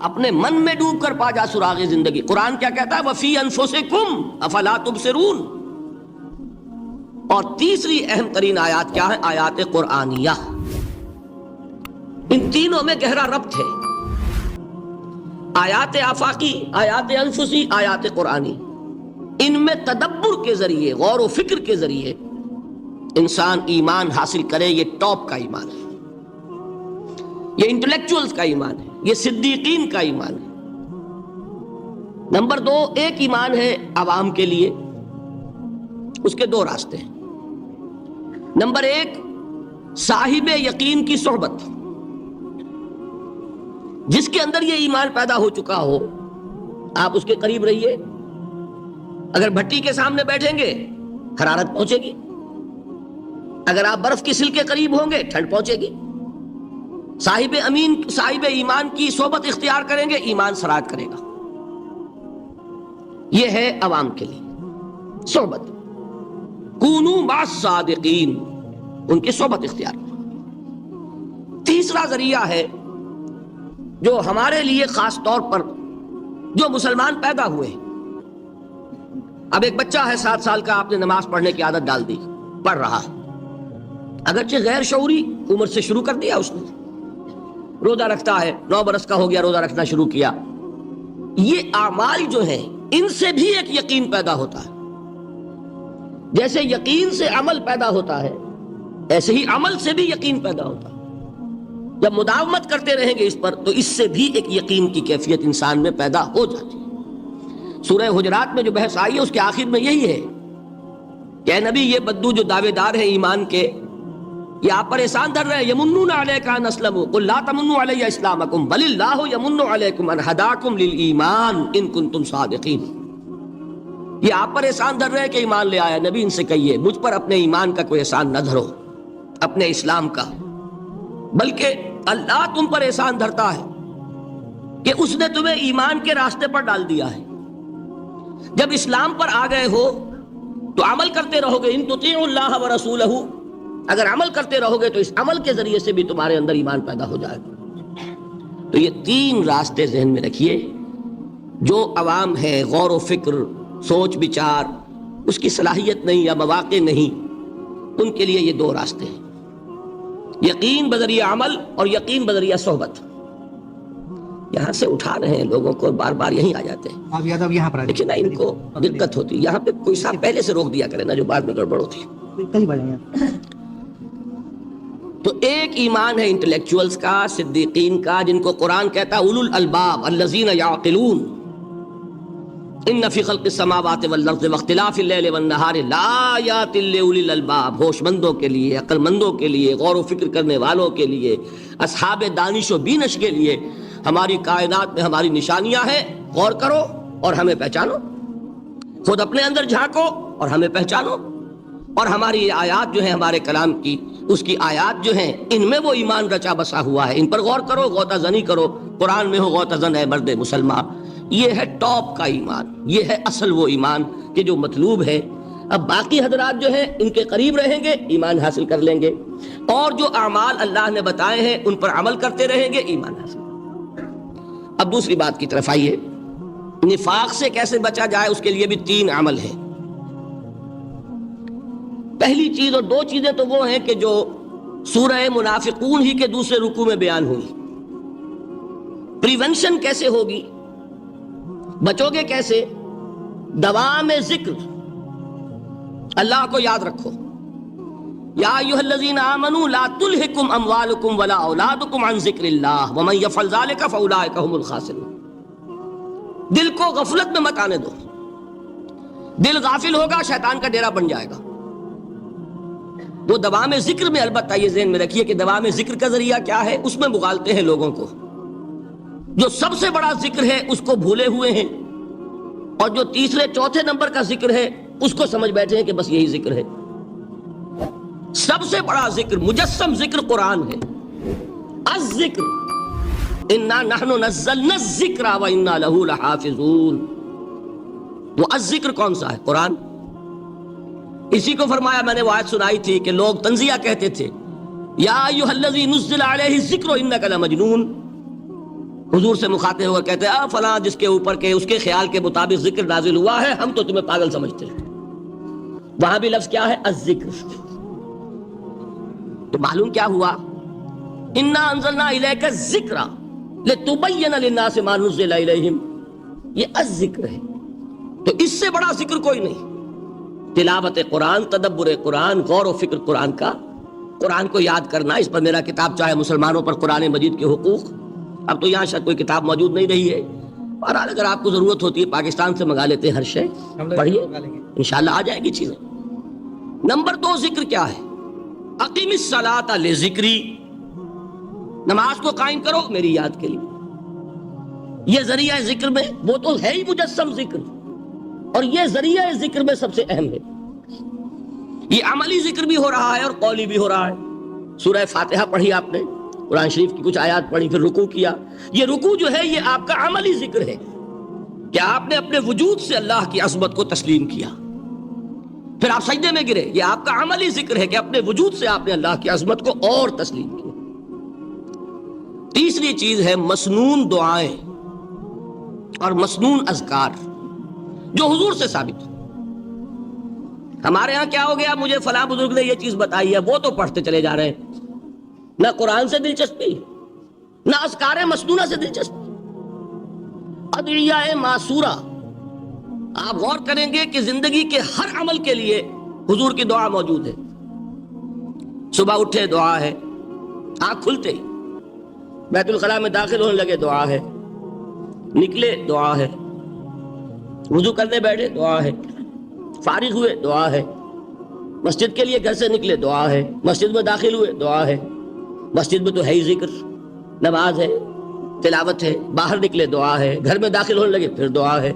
اپنے من میں ڈوب کر پا جا سراغ زندگی. قرآن کیا کہتا ہے؟ وفی انفسکم افلا تبصرون. اور تیسری اہم ترین آیات کیا ہے؟ آیات قرآنیہ. ان تینوں میں گہرا ربط ہے. آیات آفاقی، آیات انفسی، آیات قرآنی. ان میں تدبر کے ذریعے، غور و فکر کے ذریعے انسان ایمان حاصل کرے. یہ ٹاپ کا ایمان ہے، یہ انٹلیکچوئلز کا ایمان ہے، یہ صدیقین کا ایمان ہے. نمبر دو، ایک ایمان ہے عوام کے لیے، اس کے دو راستے ہیں. نمبر ایک، صاحب یقین کی صحبت. جس کے اندر یہ ایمان پیدا ہو چکا ہو، آپ اس کے قریب رہیے. اگر بھٹی کے سامنے بیٹھیں گے حرارت پہنچے گی، اگر آپ برف کی سل کے قریب ہوں گے ٹھنڈ پہنچے گی. صاحب امین، صاحب ایمان کی صحبت اختیار کریں گے، ایمان سرات کرے گا. یہ ہے عوام کے لیے صحبت. کونوا مع الصادقین، ان کی صحبت اختیار کرو. تیسرا ذریعہ ہے جو ہمارے لیے خاص طور پر جو مسلمان پیدا ہوئے. اب ایک بچہ ہے 7 سال کا، آپ نے نماز پڑھنے کی عادت ڈال دی، پڑھ رہا، اگرچہ غیر شعوری عمر سے شروع کر دیا. اس نے روزہ رکھتا ہے، 9 برس کا ہو گیا، روزہ رکھنا شروع کیا. یہ اعمال جو ہیں ان سے بھی ایک یقین پیدا ہوتا ہے. جیسے یقین سے عمل پیدا ہوتا ہے، ایسے ہی عمل سے بھی یقین پیدا ہوتا ہے. جب مداومت کرتے رہیں گے اس پر تو اس سے بھی ایک یقین کی کیفیت انسان میں پیدا ہو جاتی ہے. سورہ حجرات میں جو بحث آئی ہے اس کے آخر میں یہی ہے کہ اے نبی، یہ بدو جو دعوے دار ہیں ایمان کے، یہ آپ پر احسان دھر رہے ہیں. یمنون علیک ان اسلموا قل لا تمنوا علی اسلامکم بل اللہ یمن علیکم ان ہداکم للایمان ان کنتم صادقین. یہ آپ پر احسان دھر رہے ہیں کہ ایمان لے آیا. نبی ان سے کہیے مجھ پر اپنے ایمان کا کوئی احسان نہ دھرو، اپنے اسلام کا، بلکہ اللہ تم پر احسان دھرتا ہے کہ اس نے تمہیں ایمان کے راستے پر ڈال دیا ہے. جب اسلام پر آ گئے ہو تو عمل کرتے رہو گے. ان تطیعوا اللہ ورسولہ، اگر عمل کرتے رہو گے تو اس عمل کے ذریعے سے بھی تمہارے اندر ایمان پیدا ہو جائے گا. تو یہ 3 راستے ذہن میں رکھیے. جو عوام ہے، غور و فکر، سوچ بچار، اس کی صلاحیت نہیں یا مواقع نہیں، ان کے لیے یہ 2 راستے ہیں: یقین بذریعہ عمل اور یقین بذریعہ صحبت. یہاں سے اٹھا رہے ہیں لوگوں کو، بار بار یہیں آ جاتے ہیں. آپ یادو یہاں پر لیکن نا ان کو دقت ہوتی ہے. یہاں پہ کوئی صاحب پہلے سے روک دیا کرے نا، جو بعد میں گڑبڑ ہوتی ہے. کہیں بجائیں. تو ایک ایمان ہے انٹلیکچوئلز کا، صدیقین کا، جن کو قرآن کہتا ہے اولو الالباب الذین یعقلون. ان فی خلق السماوات والارض واختلاف اللیل والنہار لآیات لأولی الالباب. ہوش مندوں کے لیے، عقل مندوں کے لیے، غور و فکر کرنے والوں کے لیے، اصحاب دانش و بینش کے لیے ہماری کائنات میں ہماری نشانیاں ہیں. غور کرو اور ہمیں پہچانو. خود اپنے اندر جھانکو اور ہمیں پہچانو. اور ہماری آیات جو ہیں ہمارے کلام کی، اس کی آیات جو ہیں ان میں وہ ایمان رچا بسا ہوا ہے. ان پر غور کرو، غوطہ زنی کرو. قرآن میں ہو غوطہ زن اے مرد مسلمان. یہ ہے ٹاپ کا ایمان، یہ ہے اصل وہ ایمان کہ جو مطلوب ہے. اب باقی حضرات جو ہیں ان کے قریب رہیں گے، ایمان حاصل کر لیں گے. اور جو اعمال اللہ نے بتائے ہیں ان پر عمل کرتے رہیں گے، ایمان حاصل. اب دوسری بات کی طرف آئیے. نفاق سے کیسے بچا جائے، اس کے لیے بھی 3 عمل ہیں. پہلی چیز، اور 2 چیزیں تو وہ ہیں کہ جو سورہ منافقون ہی کے دوسرے رکوع میں بیان ہوئی. پریونشن کیسے ہوگی، بچو گے کیسے؟ دوام ذکر. اللہ کو یاد رکھو. یا ایھا الذین آمنوا لا تلہکم اموالکم ولا اولادکم عن ذکر اللہ ومن یفعل ذلک فاولئک هم الخاسرون. دل کو غفلت میں مت آنے دو. دل غافل ہوگا، شیطان کا ڈیرا بن جائے گا. وہ دوام ذکر میں، البتہ یہ ذہن میں رکھیے کہ دوام ذکر کا ذریعہ کیا ہے، اس میں مغالتے ہیں لوگوں کو. جو سب سے بڑا ذکر ہے اس کو بھولے ہوئے ہیں، اور جو تیسرے چوتھے نمبر کا ذکر ہے اس کو سمجھ بیٹھے ہیں کہ بس یہی ذکر ہے. سب سے بڑا ذکر، مجسم ذکر قرآن ہے. الذکر انا نحن نزلنا الذکر وانا له لحافظون. وہ الذکر کون سا ہے؟ قرآن. اسی کو فرمایا، میں نے وہ آیت سنائی تھی کہ لوگ تنزیہ کہتے تھے، یا ایھا الذی نزل علیہ الذکر انک لمجنون. حضور سے مخاطب ہو کر کہتے ہیں فلاں جس کے اوپر کے اس کے خیال کے مطابق ذکر نازل ہوا ہے، ہم تو تمہیں پاگل سمجھتے ہیں۔ وہاں بھی لفظ کیا ہے؟ الذکر۔ تو معلوم کیا ہوا؟ انا انزلنا الیک الذکر لتبین للناس ما نزل الیہم، یہ الذکر ہے۔ تو اس سے بڑا ذکر کوئی نہیں۔ تلاوت قرآن، تدبر قرآن، غور و فکر قرآن کا، قرآن کو یاد کرنا۔ اس پر میرا کتاب چاہے مسلمانوں پر قرآن مجید کے حقوق، اب تو یہاں شاید کوئی کتاب موجود نہیں رہی ہے، بہرحال اگر آپ کو ضرورت ہوتی ہے پاکستان سے منگا لیتے ہیں ہر شے، پڑھیے انشاءاللہ آ جائے گی چیزیں۔ نمبر 2 ذکر کیا ہے؟ اقیم الصلاۃ لذکری، نماز کو قائم کرو میری یاد کے لیے۔ یہ ذریعہ ذکر میں وہ تو ہے ہی مجسم ذکر، اور یہ ذریعہ ذکر میں سب سے اہم ہے۔ یہ عملی ذکر بھی ہو رہا ہے اور قولی بھی ہو رہا ہے۔ سورہ فاتحہ پڑھی آپ نے، قرآن شریف کی کچھ آیات پڑھی، پھر رکوع کیا۔ یہ رکوع جو ہے یہ آپ کا عملی ذکر ہے کہ آپ نے اپنے وجود سے اللہ کی عظمت کو تسلیم کیا۔ پھر آپ سجدے میں گرے، یہ آپ کا عملی ذکر ہے کہ اپنے وجود سے آپ نے اللہ کی عظمت کو اور تسلیم کیا۔ تیسری چیز ہے مسنون دعائیں اور مسنون اذکار جو حضور سے ثابت ہے۔ ہمارے ہاں کیا ہو گیا؟ مجھے فلاں بزرگ نے یہ چیز بتائی ہے، وہ تو پڑھتے چلے جا رہے ہیں، نہ قرآن سے دلچسپی، نہ اذکار مسنونہ سے دلچسپی، ادعیہ معصورہ۔ آپ غور کریں گے کہ زندگی کے ہر عمل کے لیے حضور کی دعا موجود ہے۔ صبح اٹھے دعا ہے، آنکھ کھلتے ہی بیت الخلاء میں داخل ہونے لگے دعا ہے، نکلے دعا ہے، وضو کرنے بیٹھے دعا ہے، فارغ ہوئے دعا ہے، مسجد کے لیے گھر سے نکلے دعا ہے، مسجد میں داخل ہوئے دعا ہے۔ مسجد میں تو ہے ہی ذکر، نماز ہے، تلاوت ہے، باہر نکلے دعا ہے، گھر میں داخل ہونے لگے پھر دعا ہے،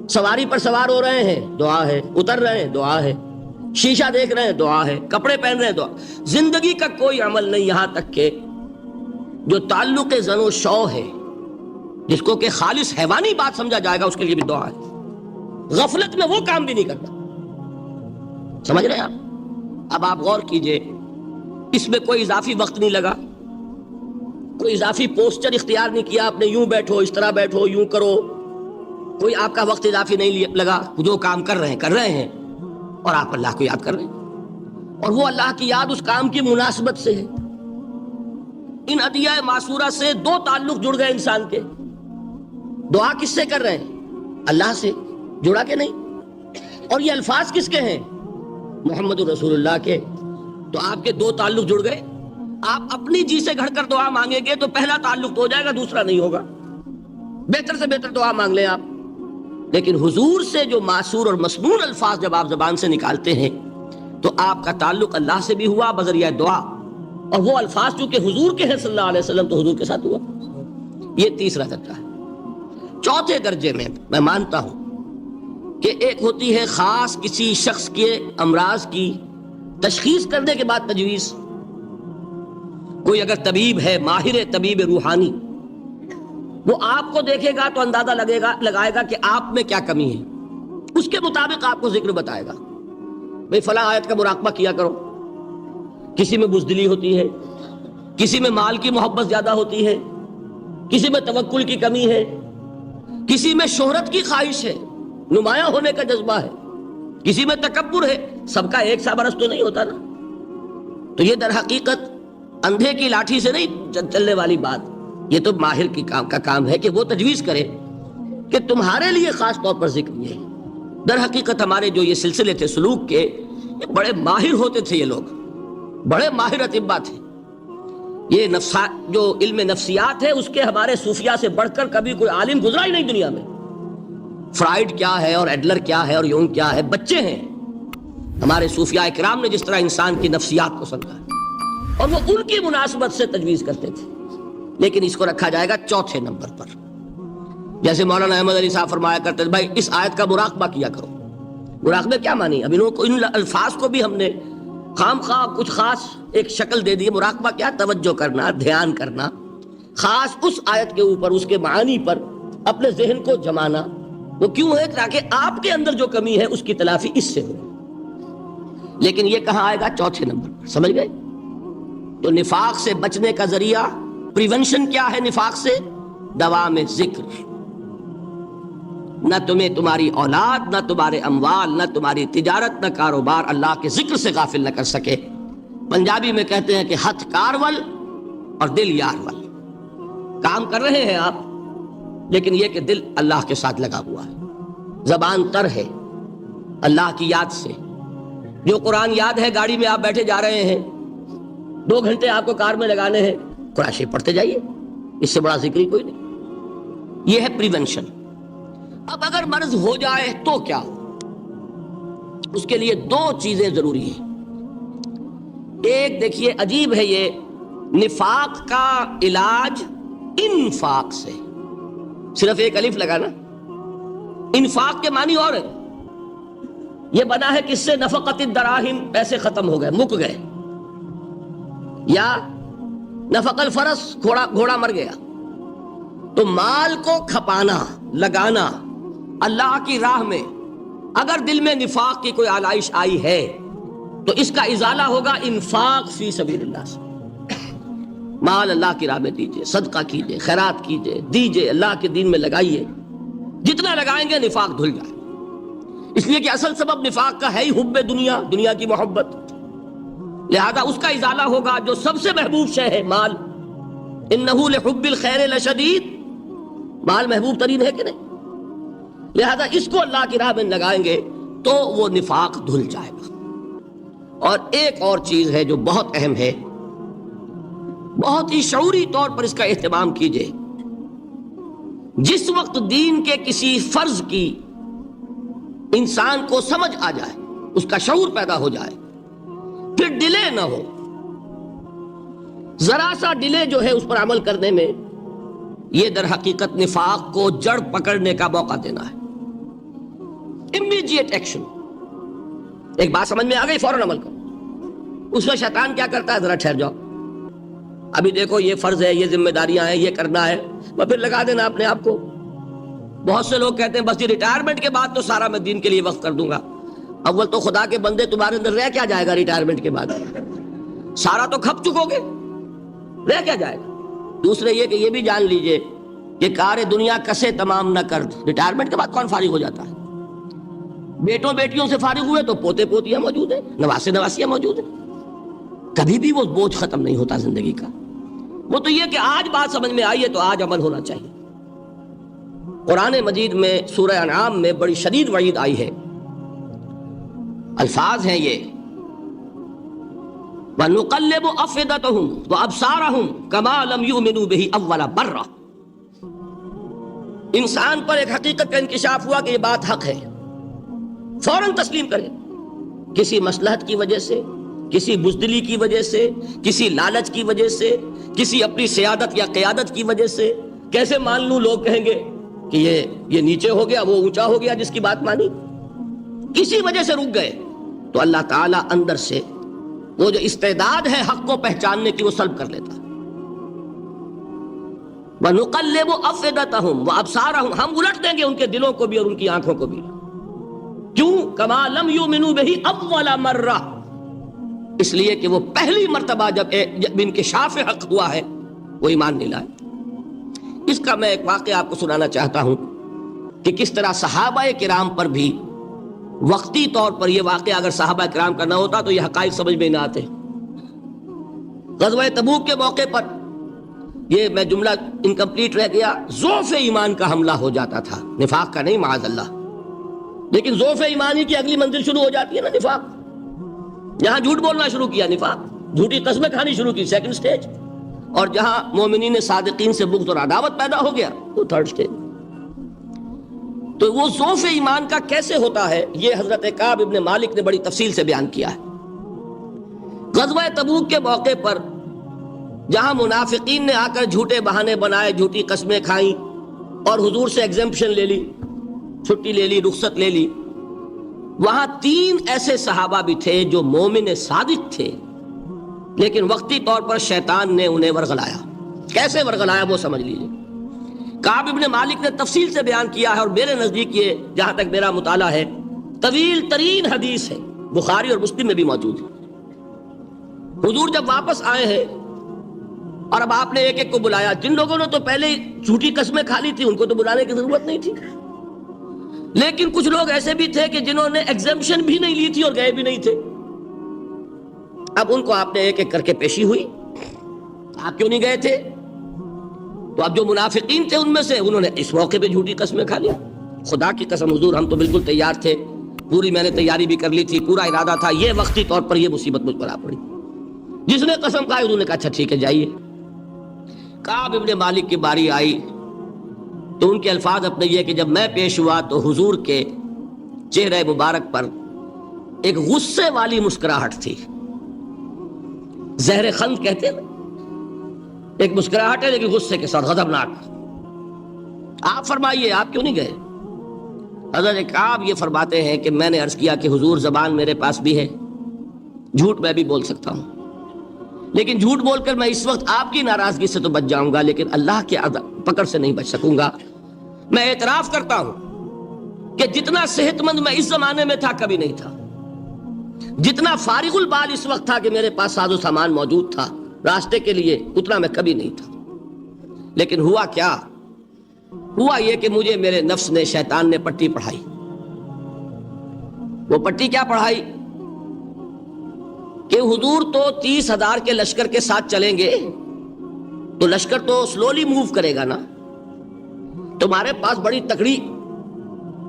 سواری پر سوار ہو رہے ہیں دعا ہے، اتر رہے ہیں دعا ہے، شیشہ دیکھ رہے ہیں دعا ہے، کپڑے پہن رہے ہیں دعا۔ زندگی کا کوئی عمل نہیں یہاں تک کہ جو تعلق زن و شو ہے، جس کو کہ خالص حیوانی بات سمجھا جائے گا، اس کے لیے بھی دعا ہے۔ غفلت میں وہ کام بھی نہیں کرتا، سمجھ رہے ہیں آپ؟ اب آپ غور کیجئے، اس میں کوئی اضافی وقت نہیں لگا، کوئی اضافی پوسچر اختیار نہیں کیا آپ نے، یوں بیٹھو، اس طرح بیٹھو، یوں کرو، کوئی آپ کا وقت اضافی نہیں لگا۔ جو کام کر رہے ہیں اور آپ اللہ کو یاد کر رہے ہیں، اور وہ اللہ کی یاد اس کام کی مناسبت سے ہے۔ ان ادعیہ معصورہ سے 2 تعلق جڑ گئے انسان کے۔ دعا کس سے کر رہے ہیں؟ اللہ سے، جڑا کہ نہیں؟ اور یہ الفاظ کس کے ہیں؟ محمد رسول اللہ کے۔ تو آپ کے 2 تعلق جڑ گئے۔ آپ اپنی جی سے گھڑ کر دعا مانگیں گے تو پہلا تعلق تو ہو جائے گا، دوسرا نہیں ہوگا۔ بہتر سے بہتر دعا مانگ لیں آپ، لیکن حضور سے جو معصور اور مسنون الفاظ جب آپ زبان سے نکالتے ہیں تو آپ کا تعلق اللہ سے بھی ہوا بذریعہ دعا، اور وہ الفاظ چونکہ حضور کے ہیں صلی اللہ علیہ وسلم تو حضور کے ساتھ ہوا۔ یہ تیسرا درجہ ہے۔ چوتھے درجے میں مانتا ہوں کہ ایک ہوتی ہے خاص کسی شخص کے امراض کی تشخیص کرنے کے بعد تجویز۔ کوئی اگر طبیب ہے، ماہر طبیب روحانی، وہ آپ کو دیکھے گا تو اندازہ لگائے گا کہ آپ میں کیا کمی ہے، اس کے مطابق آپ کو ذکر بتائے گا۔ بھئی فلاں آیت کا مراقبہ کیا کرو۔ کسی میں بزدلی ہوتی ہے، کسی میں مال کی محبت زیادہ ہوتی ہے، کسی میں توکل کی کمی ہے، کسی میں شہرت کی خواہش ہے، نمایاں ہونے کا جذبہ ہے، کسی میں تکبر ہے۔ سب کا ایک سا برس تو نہیں ہوتا نا۔ تو یہ در حقیقت اندھے کی لاٹھی سے نہیں چلنے والی بات، یہ تو ماہر کا کام ہے کہ وہ تجویز کرے کہ تمہارے لیے خاص طور پر ذکر یہ ہے۔ در حقیقت ہمارے جو یہ سلسلے تھے سلوک کے، یہ بڑے ماہر ہوتے تھے، یہ لوگ بڑے ماہر اطباء تھے۔ یہ جو علم نفسیات ہے اس کے ہمارے صوفیاء سے بڑھ کر کبھی کوئی عالم گزرا ہی نہیں دنیا میں۔ فرائیڈ کیا ہے اور ایڈلر کیا ہے اور یونگ کیا ہے، بچے ہیں۔ ہمارے صوفیاء کرام نے جس طرح انسان کی نفسیات کو سمجھا ہے، اور وہ ان کی مناسبت سے تجویز کرتے تھے، لیکن اس کو رکھا جائے گا چوتھے نمبر پر۔ جیسے مولانا احمد علی صاحب فرمایا کرتے تھے، بھائی اس آیت کا مراقبہ کیا کرو۔ مراقبہ کیا مانی؟ اب ان الفاظ کو بھی ہم نے خام خواہ کچھ خاص ایک شکل دے دی۔ مراقبہ کیا؟ توجہ کرنا، دھیان کرنا، خاص اس آیت کے اوپر، اس کے معانی پر اپنے ذہن کو جمانا۔ وہ کیوں ہے؟ تاکہ آپ کے اندر جو کمی ہے اس کی تلافی اس سے ہو۔ لیکن یہ کہاں آئے گا؟ چوتھے نمبر پر، سمجھ گئے؟ تو نفاق سے بچنے کا ذریعہ، پریونشن کیا ہے نفاق سے؟ دوام ذکر. نہ تمہیں تمہاری اولاد، نہ تمہارے اموال، نہ تمہاری تجارت، نہ کاروبار اللہ کے ذکر سے غافل نہ کر سکے. پنجابی میں کہتے ہیں کہ ہتھ کارول اور دل یارول. کام کر رہے ہیں آپ، لیکن یہ کہ دل اللہ کے ساتھ لگا ہوا ہے، زبان تر ہے اللہ کی یاد سے. جو قرآن یاد ہے، گاڑی میں آپ بیٹھے جا رہے ہیں، 2 گھنٹے آپ کو کار میں لگانے ہیں، قرآن شریف پڑھتے جائیے، اس سے بڑا ذکر ہی کوئی نہیں. یہ ہے پریونشن. اب اگر مرض ہو جائے تو کیا؟ اس کے لیے 2 چیزیں ضروری ہیں. ایک دیکھیے عجیب ہے، یہ نفاق کا علاج انفاق سے. صرف ایک الف لگا نا، انفاق کے معنی اور ہے. یہ بنا ہے کس سے؟ نفقت الدراہم، پیسے ختم ہو گئے، مک گئے. یا نفق الفرس، گھوڑا مر گیا. تو مال کو کھپانا، لگانا اللہ کی راہ میں. اگر دل میں نفاق کی کوئی آلائش آئی ہے تو اس کا ازالہ ہوگا انفاق فی سبیل اللہ سے. مال اللہ کی راہ میں دیجئے، صدقہ کیجئے، خیرات کیجئے، دیجئے، اللہ کے دین میں لگائیے. جتنا لگائیں گے نفاق دھل جائے. اس لیے کہ اصل سبب نفاق کا ہے ہی حب دنیا، دنیا کی محبت. لہذا اس کا ازالہ ہوگا. جو سب سے محبوب شے ہے مال، انہ لحب الخیر لشدید، مال محبوب ترین ہے کہ نہیں؟ لہذا اس کو اللہ کی راہ میں لگائیں گے تو وہ نفاق دھل جائے گا. اور ایک اور چیز ہے جو بہت اہم ہے، بہت ہی شعوری طور پر اس کا اہتمام کیجئے. جس وقت دین کے کسی فرض کی انسان کو سمجھ آ جائے، اس کا شعور پیدا ہو جائے، پھر ڈیلے نہ ہو. ذرا سا ڈیلے جو ہے اس پر عمل کرنے میں، یہ در حقیقت نفاق کو جڑ پکڑنے کا موقع دینا ہے. Immediate action. ایک بات سمجھ میں آ گئی، فوراً عمل کرو. اس میں شیطان کیا کرتا ہے؟ ذرا ٹھہر جاؤ، ابھی دیکھو یہ فرض ہے، یہ ذمہ داریاں ہیں، یہ کرنا ہے، اور پھر لگا دینا اپنے آپ کو. بہت سے لوگ کہتے ہیں بس یہ ریٹائرمنٹ کے بعد تو سارا میں دین کے لیے وقف کر دوں گا. اول تو خدا کے بندے تمہارے اندر رہ کیا جائے گا ریٹائرمنٹ کے بعد؟ سارا تو کھپ چکو گے، رہ کیا جائے گا؟ دوسرے یہ کہ یہ بھی جان لیجئے کہ کار دنیا کسے تمام نہ کر. ریٹائرمنٹ کے بعد کون فارغ ہو جاتا ہے؟ بیٹوں بیٹیوں سے فارغ ہوئے تو پوتے پوتیاں موجود ہیں، نواسے نواسیاں موجود ہیں. کبھی بھی وہ بوجھ ختم نہیں ہوتا زندگی کا. وہ تو یہ کہ آج بات سمجھ میں آئی ہے تو آج عمل ہونا چاہیے. قرآن مجید میں سورہ انعام میں بڑی شدید وعید آئی ہے. الفاظ ہیں یہ، وَنُقَلِّبُ أَفْئِدَتَهُمْ وَأَبْصَارَهُمْ كَمَا لَمْ يُؤْمِنُوا بِهِ أَوَّلَ مَرَّةٍ. انسان پر ایک حقیقت کا انکشاف ہوا کہ یہ بات حق ہے، فوراً تسلیم کرے. کسی مصلحت کی وجہ سے، کسی بزدلی کی وجہ سے، کسی لالچ کی وجہ سے، کسی اپنی سیادت یا قیادت کی وجہ سے کیسے مان لوں؟ لوگ کہیں گے کہ یہ نیچے ہو گیا، وہ اونچا ہو گیا جس کی بات مانی. کسی وجہ سے رک گئے تو اللہ تعالیٰ اندر سے وہ جو استعداد ہے حق کو پہچاننے کی وہ سلب کر لیتا. وَنُقَلِّبُ أَفْئِدَتَهُمْ وَأَبْصَارَهُمْ، ہم الٹ دیں گے ان کے دلوں کو بھی اور ان کی آنکھوں کو بھی. کیوں؟ كَمَا لَمْ يُؤْمِنُوا بِهِ أَوَّلَ مَرَّةٍ، اس لیے کہ وہ پہلی مرتبہ جب انکشاف حق ہوا ہے وہ ایمان نہیں لائے. اس کا میں ایک واقعہ آپ کو سنانا چاہتا ہوں کہ کس طرح صحابہ کرام پر بھی وقتی طور پر یہ واقعہ اگر صحابہ کرام کا نہ ہوتا تو یہ حقائق سمجھ میں نہ آتے. غزوہ تبوک کے موقع پر یہ میں جملہ انکمپلیٹ رہ گیا، ضعف ایمان کا حملہ ہو جاتا تھا، نفاق کا نہیں معاذ اللہ. لیکن ضعف ایمانی کی اگلی منزل شروع ہو جاتی ہے نا، نفاق. جہاں جھوٹ بولنا شروع کیا، نفاق، جھوٹی قسمیں کھانی شروع کی، سیکنڈ سٹیج. اور جہاں مومنین صادقین سے بغض اور عداوت پیدا ہو گیا وہ تھرڈ سٹیج. تو وہ ضعف ایمان کا کیسے ہوتا ہے یہ حضرت کعب ابن مالک نے بڑی تفصیل سے بیان کیا ہے. غزوہ تبوک کے موقع پر جہاں منافقین نے آ کر جھوٹے بہانے بنائے، جھوٹی قسمیں کھائیں اور حضور سے ایگزمپشن لے لی، چھٹی لے لی، رخصت لے لی، وہاں 3 ایسے صحابہ بھی تھے جو مومن صادق تھے، لیکن وقتی طور پر شیطان نے انہیں ورغلایا. کیسے ورغلایا وہ سمجھ لیجیے. کعب ابن مالک نے تفصیل سے بیان کیا ہے، اور میرے نزدیک یہ جہاں تک میرا مطالعہ ہے طویل ترین حدیث ہے، بخاری اور مسلم میں بھی موجود ہے. حضور جب واپس آئے ہیں اور اب آپ نے ایک ایک کو بلایا. جن لوگوں نے تو پہلے جھوٹی قسمیں کھا لی تھی ان کو تو بلانے کی ضرورت نہیں تھی, لیکن کچھ لوگ ایسے بھی تھے کہ جنہوں نے ایگزمپشن بھی نہیں لی تھی اور گئے بھی نہیں تھے. اب ان کو آپ نے ایک ایک کر کے پیشی ہوئی. آپ کیوں نہیں گئے تھے؟ تو اب جو منافقین تھے ان میں سے انہوں نے اس موقع پہ جھوٹی قسمیں کھا لیا. خدا کی قسم حضور ہم تو بالکل تیار تھے, پوری میں نے تیاری بھی کر لی تھی, پورا ارادہ تھا, یہ وقتی طور پر یہ مصیبت مجھ پر آ پڑی. جس نے قسم کھائی انہوں نے کہا اچھا ٹھیک ہے جائیے. کعب ابن مالک کی باری آئی تو ان کے الفاظ اپنے یہ کہ جب میں پیش ہوا تو حضور کے چہرے مبارک پر ایک غصے والی مسکراہٹ تھی. زہر خند کہتے ہیں, ایک مسکراہٹ ہے لیکن غصے کے ساتھ, غضبناک. آپ فرمائیے آپ کیوں نہیں گئے؟ حضرت کعب یہ فرماتے ہیں کہ میں نے عرض کیا کہ حضور زبان میرے پاس بھی ہے, جھوٹ میں بھی بول سکتا ہوں, لیکن جھوٹ بول کر میں اس وقت آپ کی ناراضگی سے تو بچ جاؤں گا لیکن اللہ کے پکڑ سے نہیں بچ سکوں گا. میں اعتراف کرتا ہوں کہ جتنا صحت مند میں اس زمانے میں تھا کبھی نہیں تھا, جتنا فارغ البال اس وقت تھا کہ میرے پاس ساز و سامان موجود تھا راستے کے لیے, اتنا میں کبھی نہیں تھا. لیکن ہوا کیا؟ ہوا یہ کہ مجھے میرے نفس نے, شیطان نے پٹی پڑھائی. وہ پٹی کیا پڑھائی کہ حضور تو 30,000 کے لشکر کے ساتھ چلیں گے تو لشکر تو سلولی موو کرے گا نا, تمہارے پاس بڑی تکڑی,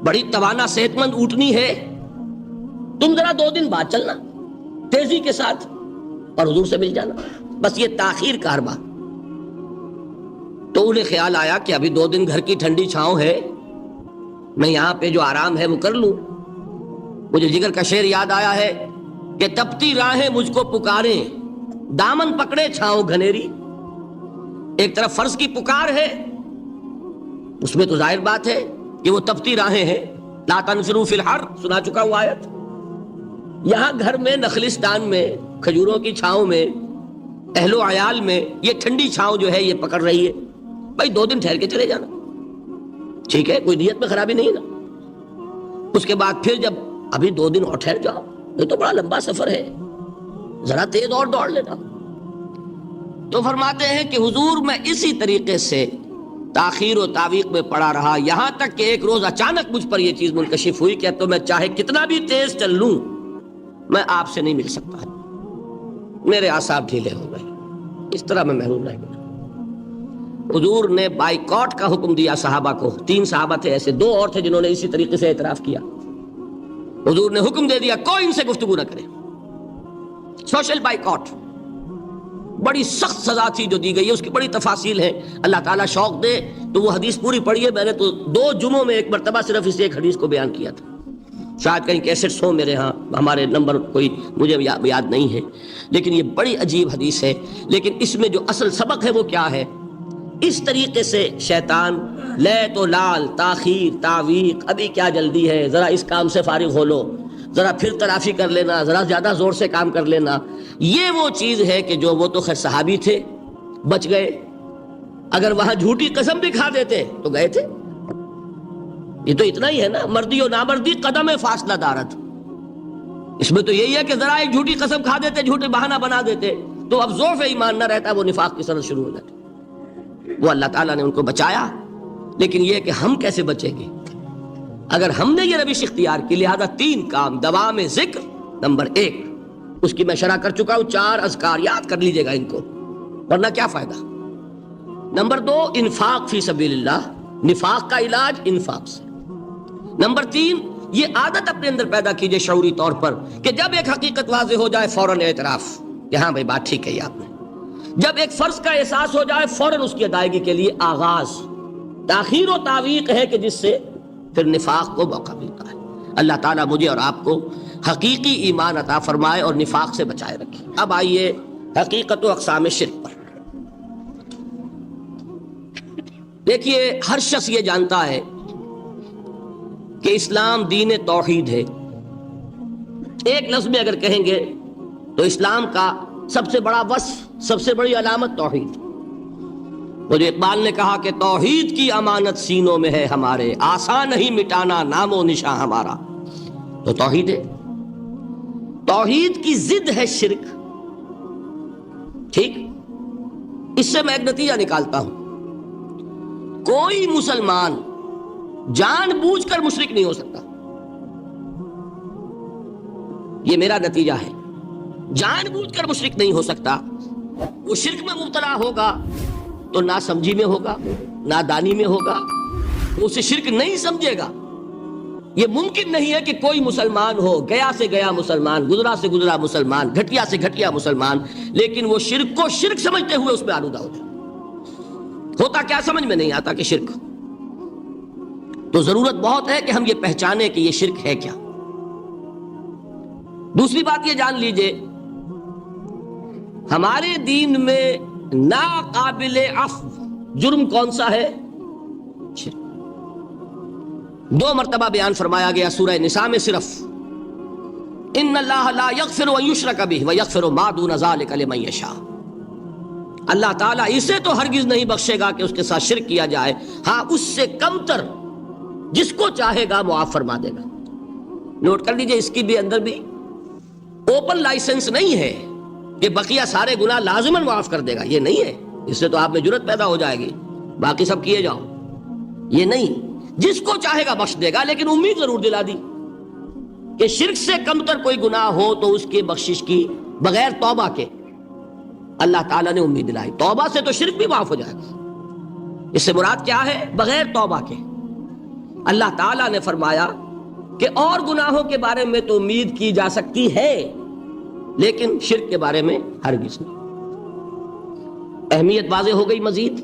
بڑی توانا صحت مند اونٹنی ہے, تم ذرا 2 دن بعد چلنا تیزی کے ساتھ اور حضور سے مل جانا. بس یہ تاخیر کا حربہ. تو انہیں خیال آیا کہ ابھی 2 دن گھر کی ٹھنڈی چھاؤں ہے, میں یہاں پہ جو آرام ہے وہ کر لوں. مجھے جگر کا شعر یاد آیا ہے کہ تپتی راہیں مجھ کو پکاریں, دامن پکڑے چھاؤں گھنیری. ایک طرف فرض کی پکار ہے, اس میں تو ظاہر بات ہے کہ وہ تپتی راہیں ہیں. لا تنفروا فی الحر سنا چکا ہوں آیت. یہاں گھر میں, نخلستان میں, کھجوروں کی چھاؤں میں, اہل و عیال میں یہ ٹھنڈی چھاؤں جو ہے یہ پکڑ رہی ہے. بھائی 2 دن ٹھہر کے چلے جانا, ٹھیک ہے, کوئی نیت میں خرابی نہیں نا. اس کے بعد پھر جب ابھی 2 دن اور ٹھہر جاؤ, یہ تو بڑا لمبا سفر ہے, ذرا تیز اور دوڑ لینا. تو فرماتے ہیں کہ حضور میں اسی طریقے سے تاخیر و تعویق میں پڑا رہا, یہاں تک کہ ایک روز اچانک مجھ پر یہ چیز منکشف ہوئی کہ تو میں چاہے کتنا بھی تیز چل لوں میں آپ سے نہیں مل سکتا. میرے اعصاب ڈھیلے ہو گئے, اس طرح میں محروم رہ گیا. حضور نے بائیکاٹ کا حکم دیا صحابہ کو. 3 صحابہ تھے ایسے, 2 اور تھے جنہوں نے اسی طریقے سے اعتراف کیا. حضور نے حکم دے دیا کوئی ان سے گفتگو نہ کرے, سوشل بائیکاٹ. بڑی سخت سزا تھی جو دی گئی ہے, اس کی بڑی تفاصیل ہیں. اللہ تعالیٰ شوق دے تو وہ حدیث پوری پڑھیے. میں نے تو 2 جمعوں میں ایک مرتبہ صرف اس ایک حدیث کو بیان کیا تھا. شاید کہیں کیسٹس ہوں میرے ہاں, ہمارے نمبر کوئی مجھے یاد نہیں ہے, لیکن یہ بڑی عجیب حدیث ہے. لیکن اس میں جو اصل سبق ہے وہ کیا ہے؟ اس طریقے سے شیطان لے تو لال, تاخیر, تعویق, ابھی کیا جلدی ہے, ذرا اس کام سے فارغ ہو لو, ذرا پھر تلافی کر لینا, ذرا زیادہ زور سے کام کر لینا. یہ وہ چیز ہے کہ جو وہ تو خیر صحابی تھے, بچ گئے. اگر وہاں جھوٹی قسم بھی کھا دیتے تو گئے تھے. یہ تو اتنا ہی ہے نا, مردی و نامردی قدم فاصلہ دارت. اس میں تو یہی ہے کہ ذرا ایک جھوٹی قسم کھا دیتے, جھوٹے بہانہ بنا دیتے تو اب ضعف ایمان نہ رہتا, وہ نفاق کی سند شروع ہو جاتی. وہ اللہ تعالیٰ نے ان کو بچایا. لیکن یہ کہ ہم کیسے بچیں گے اگر ہم نے یہ روش اختیار کی؟ لہذا 3 کام. دوام ذکر نمبر 1, اس کی میں شرح کر چکا ہوں. 4 اذکار یاد کر لیجئے گا ان کو, ورنہ کیا فائدہ. نمبر 2 انفاق فی سبیل اللہ, نفاق کا علاج انفاق سے. نمبر 3 یہ عادت اپنے اندر پیدا کیجئے شعوری طور پر کہ جب ایک حقیقت واضح ہو جائے فوراً اعتراف کہ ہاں بھائی بات ٹھیک ہے آپ نے. جب ایک فرض کا احساس ہو جائے فوراً اس کی ادائیگی کے لیے آغاز. تاخیر و تعویق ہے کہ جس سے پھر نفاق کو موقع ملتا ہے. اللہ تعالیٰ مجھے اور آپ کو حقیقی ایمان عطا فرمائے اور نفاق سے بچائے رکھے. اب آئیے حقیقت و اقسام شرک پر. دیکھیے ہر شخص یہ جانتا ہے کہ اسلام دین توحید ہے. ایک لفظ میں اگر کہیں گے تو اسلام کا سب سے بڑا وصف, سب سے بڑی علامت توحید. وہ جو اقبال نے کہا کہ توحید کی امانت سینوں میں ہے ہمارے, آسان نہیں مٹانا نام و نشاں ہمارا. تو توحید ہے. توحید کی ضد ہے شرک. ٹھیک, اس سے میں ایک نتیجہ نکالتا ہوں، کوئی مسلمان جان بوجھ کر مشرک نہیں ہو سکتا، یہ میرا نتیجہ ہے، جان بوجھ کر مشرک نہیں ہو سکتا۔ وہ شرک میں مبتلا ہوگا تو ناسمجھی میں ہوگا، نادانی میں ہوگا، وہ اسے شرک نہیں سمجھے گا۔ یہ ممکن نہیں ہے کہ کوئی مسلمان ہو، گیا سے گیا مسلمان، گزرا سے گزرا مسلمان، گھٹیا سے گھٹیا مسلمان، لیکن وہ شرک کو شرک سمجھتے ہوئے اس میں آلودہ ہو جائے۔ ہوتا کیا سمجھ میں نہیں آتا کہ شرک، تو ضرورت بہت ہے کہ ہم یہ پہچانیں کہ یہ شرک ہے کیا۔ دوسری بات یہ جان لیجئے، ہمارے دین میں ناقابل عفو جرم کون سا ہے؟ شرک۔ 2 مرتبہ بیان فرمایا گیا سورہ نساء میں صرف، ان اللہ لا یغفر ان یشرک بہ ویغفر ما دون ذلک لمن یشاء۔ اللہ تعالیٰ اسے تو ہرگز نہیں بخشے گا کہ اس کے ساتھ شرک کیا جائے، ہاں اس سے کمتر جس کو چاہے گا معاف فرما دے گا۔ نوٹ کر لیجئے، اس کی بھی اندر بھی اوپن لائسنس نہیں ہے کہ بقیہ سارے گناہ لازماً معاف کر دے گا، یہ نہیں ہے، اس سے تو آپ میں جرت پیدا ہو جائے گی، باقی سب کیے جاؤ، یہ نہیں، جس کو چاہے گا بخش دے گا، لیکن امید ضرور دلا دی کہ شرک سے کمتر کوئی گناہ ہو تو اس کی بخشش کی بغیر توبہ کے اللہ تعالیٰ نے امید دلائی۔ توبہ سے تو شرک بھی معاف ہو جائے گا، اس سے مراد کیا ہے؟ بغیر توبہ کے۔ اللہ تعالیٰ نے فرمایا کہ اور گناہوں کے بارے میں تو امید کی جا سکتی ہے، لیکن شرک کے بارے میں ہرگز نہیں۔ اہمیت واضح ہو گئی مزید۔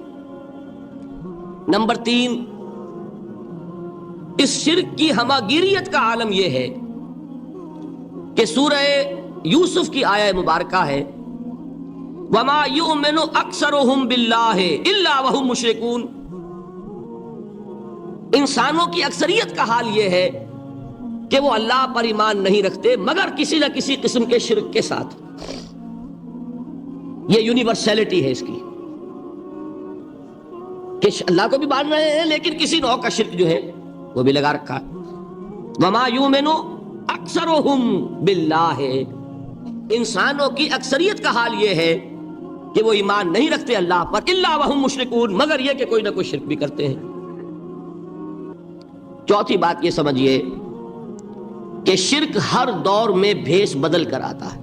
نمبر 3، اس شرک کی ہماگیریت کا عالم یہ ہے کہ سورہ یوسف کی آیہ مبارکہ ہے، وَمَا يُؤْمِنُ أَكْثَرُهُمْ بِاللَّهِ إِلَّا وَهُمْ مُشْرِكُونَ۔ انسانوں کی اکثریت کا حال یہ ہے کہ وہ اللہ پر ایمان نہیں رکھتے مگر کسی نہ کسی قسم کے شرک کے ساتھ۔ یہ یونیورسلٹی ہے اس کی کہ اللہ کو بھی مان رہے ہیں لیکن کسی نوع کا شرک جو ہے وہ بھی لگا رکھا ہے۔ وَمَا يُؤْمِنُ أَكْثَرُهُمْ بِاللَّهِ، انسانوں کی اکثریت کا حال یہ ہے کہ وہ ایمان نہیں رکھتے اللہ پر، إِلَّا وَهُمْ مُشْرِكُونَ، مگر یہ کہ کوئی نہ کوئی شرک بھی کرتے ہیں۔ چوتھی بات یہ سمجھیے کہ شرک ہر دور میں بھیس بدل کر آتا ہے۔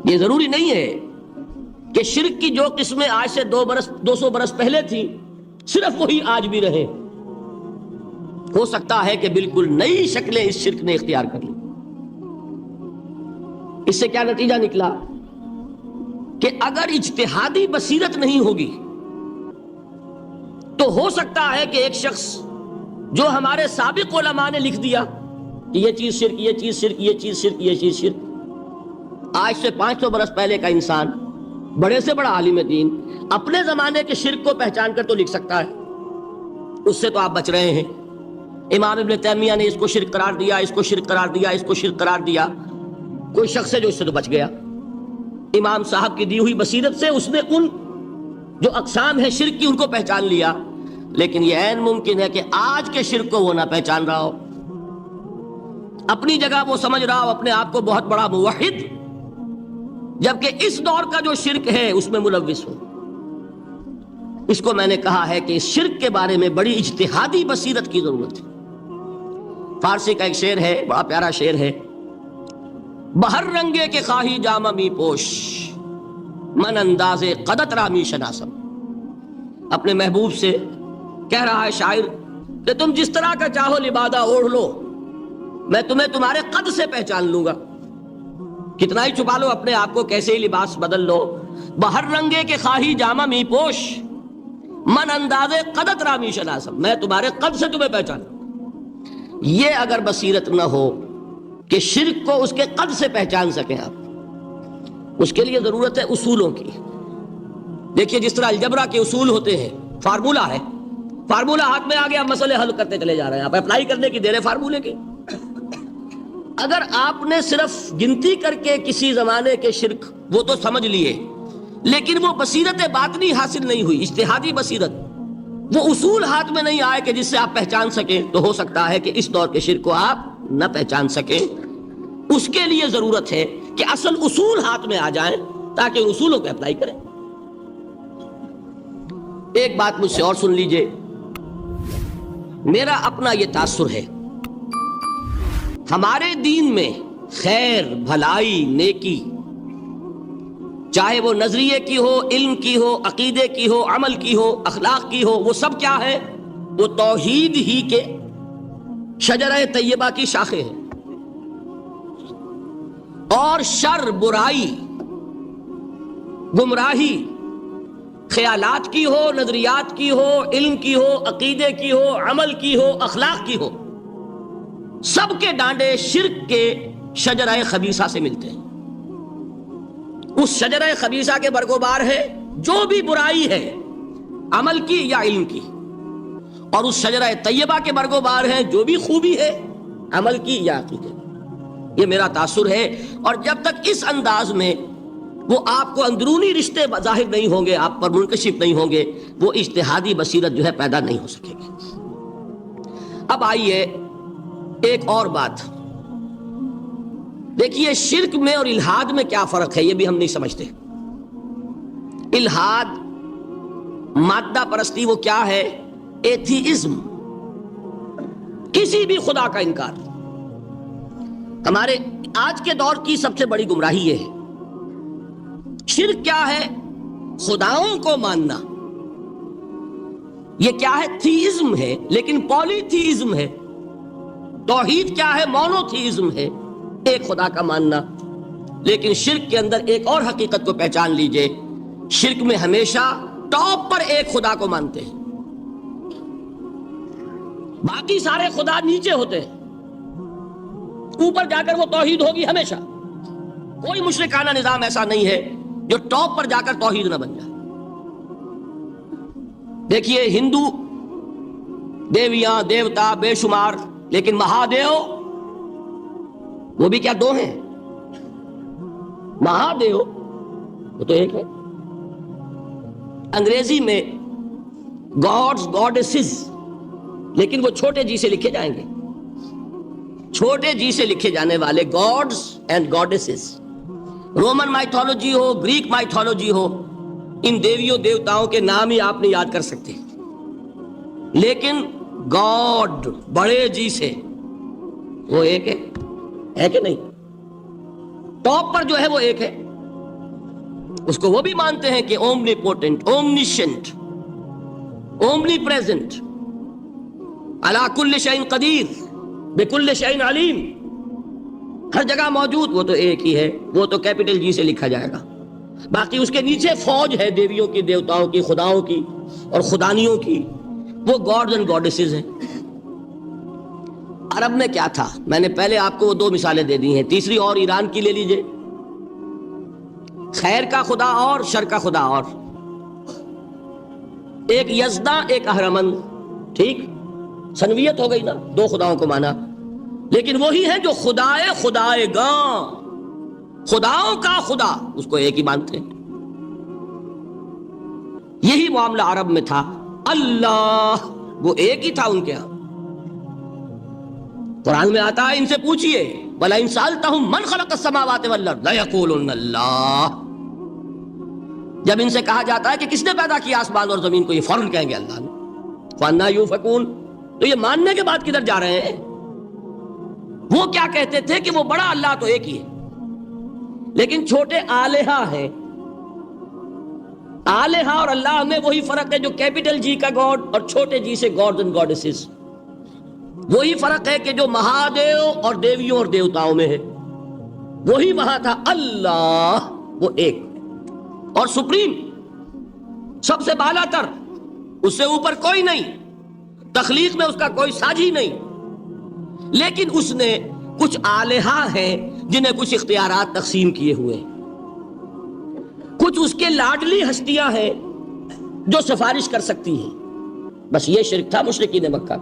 یہ ضروری نہیں ہے کہ شرک کی جو قسمیں آج سے 200 برس پہلے تھی صرف وہی آج بھی رہے، ہو سکتا ہے کہ بالکل نئی شکلیں اس شرک نے اختیار کر لی۔ اس سے کیا نتیجہ نکلا کہ اگر اجتہادی بصیرت نہیں ہوگی تو ہو سکتا ہے کہ ایک شخص جو ہمارے سابق علماء نے لکھ دیا کہ یہ چیز شرک، یہ چیز شرک، یہ چیز شرک، یہ چیز شرک، آج سے 500 برس پہلے کا انسان، بڑے سے بڑا عالم دین، اپنے زمانے کے شرک کو پہچان کر تو لکھ سکتا ہے، اس سے تو آپ بچ رہے ہیں۔ امام ابن تیمیہ نے اس کو شرک قرار دیا، اس کو شرک قرار دیا، اس کو شرک قرار دیا، کوئی شخص ہے جو اس سے تو بچ گیا۔ امام صاحب کی دی ہوئی بصیرت سے اس نے ان جو اقسام ہے شرک کی ان کو پہچان لیا، لیکن یہ عین ممکن ہے کہ آج کے شرک کو وہ نہ پہچان رہا ہو، اپنی جگہ وہ سمجھ رہا ہو اپنے آپ کو بہت بڑا موحد، جبکہ اس دور کا جو شرک ہے اس میں ملوث ہو۔ اس کو میں نے کہا ہے کہ اس شرک کے بارے میں بڑی اجتہادی بصیرت کی ضرورت ہے۔ فارسی کا ایک شعر ہے، بڑا پیارا شعر ہے، بہر رنگے کے خواہی جامہ می پوش، من انداز قدت رامی شناسم۔ اپنے محبوب سے کہہ رہا ہے شاعر کہ تم جس طرح کا چاہو لبادہ اوڑھ لو، میں تمہیں تمہارے قد سے پہچان لوں گا، کتنا ہی چھپا لو اپنے آپ کو، کیسے ہی لباس بدل لو، بہر رنگے کے خواہی جامہ می پوش، من انداز قدت رامی شناسم، میں تمہارے قد سے تمہیں پہچان لوں۔ یہ اگر بصیرت نہ ہو کہ شرک کو اس کے قد سے پہچان سکیں آپ، اس کے لیے ضرورت ہے اصولوں کی۔ دیکھیے جس طرح الجبرا کے اصول ہوتے ہیں، فارمولہ ہے، فارمولہ ہاتھ میں آ گیا، مسئلے حل کرتے چلے جا رہے ہیں، آپ اپلائی کرنے کی دیر ہے فارمولے کے۔ اگر آپ نے صرف گنتی کر کے کسی زمانے کے شرک وہ تو سمجھ لیے، لیکن وہ بصیرت باطنی حاصل نہیں ہوئی، اجتہادی بصیرت، وہ اصول ہاتھ میں نہیں آئے کہ جس سے آپ پہچان سکیں، تو ہو سکتا ہے کہ اس دور کے شرک کو آپ نہ پہچان سکیں۔ اس کے لیے ضرورت ہے کہ اصل اصول ہاتھ میں آ جائیں، تاکہ ان اصولوں کو اپلائی کریں. ایک بات مجھ سے اور سن لیجئے، میرا اپنا یہ تاثر ہے، ہمارے دین میں خیر، بھلائی، نیکی، چاہے وہ نظریے کی ہو، علم کی ہو، عقیدے کی ہو، عمل کی ہو، اخلاق کی ہو، وہ سب کیا ہے؟ وہ توحید ہی کے شجرہ طیبہ کی شاخیں ہیں. اور شر، برائی، گمراہی، خیالات کی ہو، نظریات کی ہو، علم کی ہو، عقیدے کی ہو، عمل کی ہو، اخلاق کی ہو، سب کے ڈانڈے شرک کے شجرہ خبیثہ سے ملتے ہیں. اس شجرہ خبیثہ کے برگوبار ہے جو بھی برائی ہے، عمل کی یا علم کی، اور اس شجرہ طیبہ کے برگوبار ہیں جو بھی خوبی ہے، عمل کی یا عقیدے. یہ میرا تاثر ہے. اور جب تک اس انداز میں وہ آپ کو اندرونی رشتے ظاہر نہیں ہوں گے، آپ پر منکشف نہیں ہوں گے، وہ اجتہادی بصیرت جو ہے پیدا نہیں ہو سکے گی. اب آئیے ایک اور بات دیکھیے، شرک میں اور الحاد میں کیا فرق ہے، یہ بھی ہم نہیں سمجھتے. الحاد، مادہ پرستی، وہ کیا ہے؟ ایتھیزم، کسی بھی خدا کا انکار. ہمارے آج کے دور کی سب سے بڑی گمراہی یہ ہے. شرک کیا ہے؟ خداؤں کو ماننا. یہ کیا ہے؟ تھیزم ہے، لیکن پولی تھیزم ہے. توحید کیا ہے؟ مونو تھیزم ہے، ایک خدا کا ماننا. لیکن شرک کے اندر ایک اور حقیقت کو پہچان لیجئے، شرک میں ہمیشہ ٹاپ پر ایک خدا کو مانتے ہیں، باقی سارے خدا نیچے ہوتے ہیں. اوپر جا کر وہ توحید ہوگی ہمیشہ. کوئی مشرکانہ نظام ایسا نہیں ہے جو ٹاپ پر جا کر توحید نہ بن جائے. دیکھیے، ہندو دیویاں، دیوتا بے شمار، لیکن مہادیو وہ بھی کیا دو ہیں؟ مہادیو وہ تو ایک ہے. انگریزی میں گاڈز، گاڈیسز، لیکن وہ چھوٹے جی سے لکھے جائیں گے. چھوٹے جی سے لکھے جانے والے gods and goddesses, Roman mythology ہو، گریک مائتھولوجی ہو، ان دیویوں دیوتاؤں کے نام ہی آپ نہیں یاد کر سکتے. لیکن گاڈ بڑے جی سے وہ ایک ہے کہ نہیں؟ ٹاپ پر جو ہے وہ ایک ہے. اس کو وہ بھی مانتے ہیں کہ اومنی پوٹنٹ، اومنیشنٹ، اومنی پریزنٹ، علی کل شیء قدیر، بکل شیء علیم، ہر جگہ موجود. وہ تو ایک ہی ہے، وہ تو کیپٹل جی سے لکھا جائے گا. باقی اس کے نیچے فوج ہے دیویوں کی، دیوتاؤں کی، خداؤں کی اور خدانیوں کی، وہ گاڈز اینڈ گاڈیسز ہیں. عرب میں کیا تھا؟ میں نے پہلے آپ کو وہ دو مثالیں دے دی ہیں، تیسری اور ایران کی لے لیجئے. خیر کا خدا اور شر کا خدا اور، ایک یزداں، ایک اہرمن. ٹھیک، سنویت ہو گئی نا، دو خداؤں کو مانا. لیکن وہی ہے جو خدائے خدائے گاں، خداؤں کا خدا، اس کو ایک ہی مانتے ہیں. یہی معاملہ عرب میں تھا. اللہ وہ ایک ہی تھا ان کے ہاں. قرآن میں آتا ہے، ان سے پوچھئے وَلَئِن سَأَلْتَهُم مَّنْ خَلَقَ السَّمَاوَاتِ وَالْأَرْضَ لَيَقُولُنَّ اللَّهُ. جب ان سے کہا جاتا ہے کہ کس نے پیدا کیا آسمان اور زمین کو، یہ فوراً کہیں گے اللہ نے. فَأَنَّىٰ يُؤْفَكُونَ. تو یہ ماننے کے بعد کدھر جا رہے ہیں؟ وہ کیا کہتے تھے کہ وہ بڑا اللہ تو ایک ہی ہے، لیکن چھوٹے آلہہ ہیں. آلہہ اور اللہ میں وہی فرق ہے جو کیپٹل جی کا گاڈ اور چھوٹے جی سے گاڈز اینڈ گاڈیسز. وہی فرق ہے کہ جو مہادیو اور دیویوں اور دیوتاؤں میں ہے. وہی وہاں تھا. اللہ وہ ایک اور سپریم، سب سے بالا تر، اس سے اوپر کوئی نہیں، تخلیق میں اس کا کوئی ساجی نہیں. لیکن اس نے کچھ آلہہ ہیں جنہیں کچھ اختیارات تقسیم کیے ہوئے، کچھ اس کے لاڈلی ہستیاں ہیں جو سفارش کر سکتی ہیں. بس یہ شرک تھا مشرکین مکہ کا.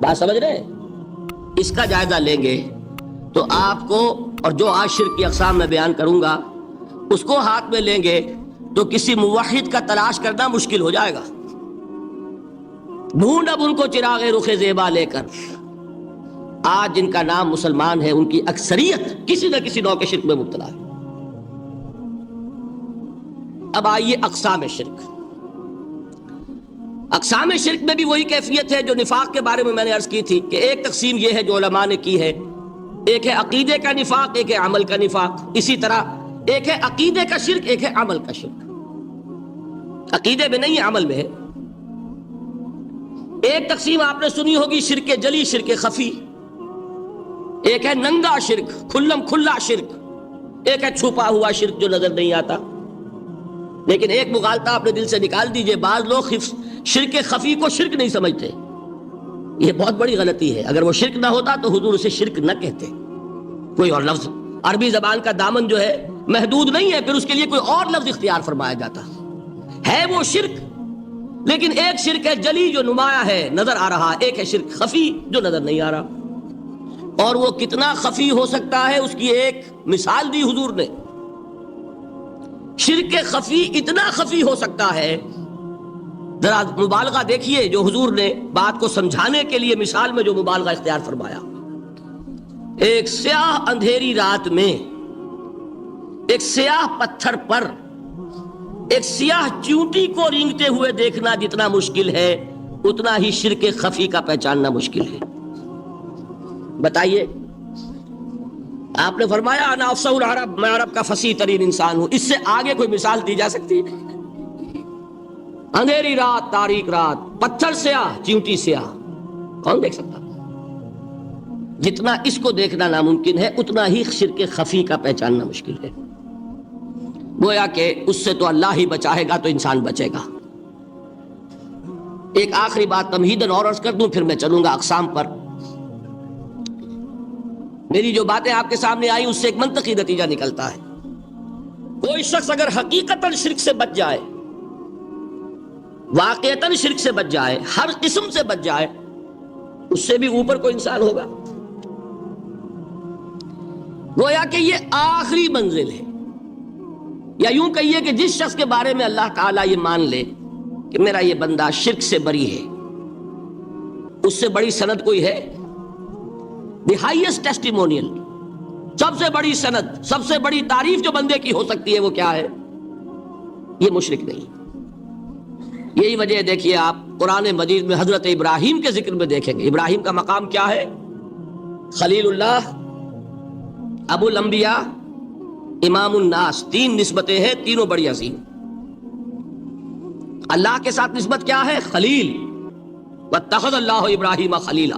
بات سمجھ رہے ہیں؟ اس کا جائزہ لیں گے تو آپ کو، اور جو آج شرک کی اقسام میں بیان کروں گا اس کو ہاتھ میں لیں گے تو کسی موحد کا تلاش کرنا مشکل ہو جائے گا. ڈھونڈ اب ان کو چراغ رخ زیبا لے کر. آج جن کا نام مسلمان ہے ان کی اکثریت کسی نہ کسی نوع کے شرک میں مبتلا ہے. اب آئیے اقسام شرک. اقسام شرک میں بھی وہی کیفیت ہے جو نفاق کے بارے میں نے عرض کی تھی کہ ایک تقسیم یہ ہے جو علماء نے کی ہے، ایک ہے عقیدے کا نفاق، ایک ہے عمل کا نفاق. اسی طرح ایک ہے عقیدے کا شرک، ایک ہے عمل کا شرک. عقیدے میں نہیں ہے، عمل میں ہے. ایک تقسیم آپ نے سنی ہوگی شرک جلی، شرک خفی. ایک ہے ننگا شرک، کھلم کھلا شرک. ایک ہے چھپا ہوا شرک جو نظر نہیں آتا. لیکن ایک مغالطہ اپنے دل سے نکال دیجئے، بعض لوگ شرک خفی کو شرک نہیں سمجھتے. یہ بہت بڑی غلطی ہے. اگر وہ شرک نہ ہوتا تو حضور اسے شرک نہ کہتے. کوئی اور لفظ، عربی زبان کا دامن جو ہے محدود نہیں ہے، پھر اس کے لیے کوئی اور لفظ اختیار فرمایا جاتا ہے وہ شرک. لیکن ایک شرک ہے جلی جو نمایاں ہے، نظر آ رہا. ایک ہے شرک خفی جو نظر نہیں آ رہا. اور وہ کتنا خفی ہو سکتا ہے اس کی ایک مثال دی حضور نے. شرک خفی اتنا خفی ہو سکتا ہے، ذرا مبالغہ دیکھیے جو حضور نے بات کو سمجھانے کے لیے مثال میں جو مبالغہ اختیار فرمایا. ایک سیاہ اندھیری رات میں ایک سیاہ پتھر پر ایک سیاہ چیونٹی کو رینگتے ہوئے دیکھنا جتنا مشکل ہے، اتنا ہی شرک خفی کا پہچاننا مشکل ہے. بتائیے، آپ نے فرمایا انا افصح العرب، میں عرب کا فصیح ترین انسان ہوں. اس سے آگے کوئی مثال دی جا سکتی ہے؟ اندھیری رات، تاریک رات، پتھر سیاہ، چیونٹی سیاہ، کون دیکھ سکتا؟ جتنا اس کو دیکھنا ناممکن ہے اتنا ہی شرک خفی کا پہچاننا مشکل ہے. گویا کہ اس سے تو اللہ ہی بچائے گا تو انسان بچے گا. ایک آخری بات تمہیداً اور عرض کر دوں، پھر میں چلوں گا اقسام پر. میری جو باتیں آپ کے سامنے آئی اس سے ایک منطقی نتیجہ نکلتا ہے. کوئی شخص اگر حقیقتاً شرک سے بچ جائے، واقعتاً شرک سے بچ جائے، ہر قسم سے بچ جائے، اس سے بھی اوپر کوئی انسان ہوگا. گویا کہ یہ آخری منزل ہے. یا یوں کہیے کہ جس شخص کے بارے میں اللہ تعالیٰ یہ مان لے کہ میرا یہ بندہ شرک سے بری ہے، اس سے بڑی سند کوئی ہے؟ دی ہائیسٹ ٹیسٹیمونیل، سب سے بڑی سند، سب سے بڑی تعریف جو بندے کی ہو سکتی ہے وہ کیا ہے؟ یہ مشرک نہیں. یہی وجہ دیکھیے آپ قرآن مجید میں حضرت ابراہیم کے ذکر میں دیکھیں گے. ابراہیم کا مقام کیا ہے؟ خلیل اللہ، ابو الانبیاء، امام الناس. تین نسبتیں ہیں، تینوں بڑی عظیم. اللہ کے ساتھ نسبت کیا ہے؟ خلیل. واتخذ اللہ ابراہیم خلیلا.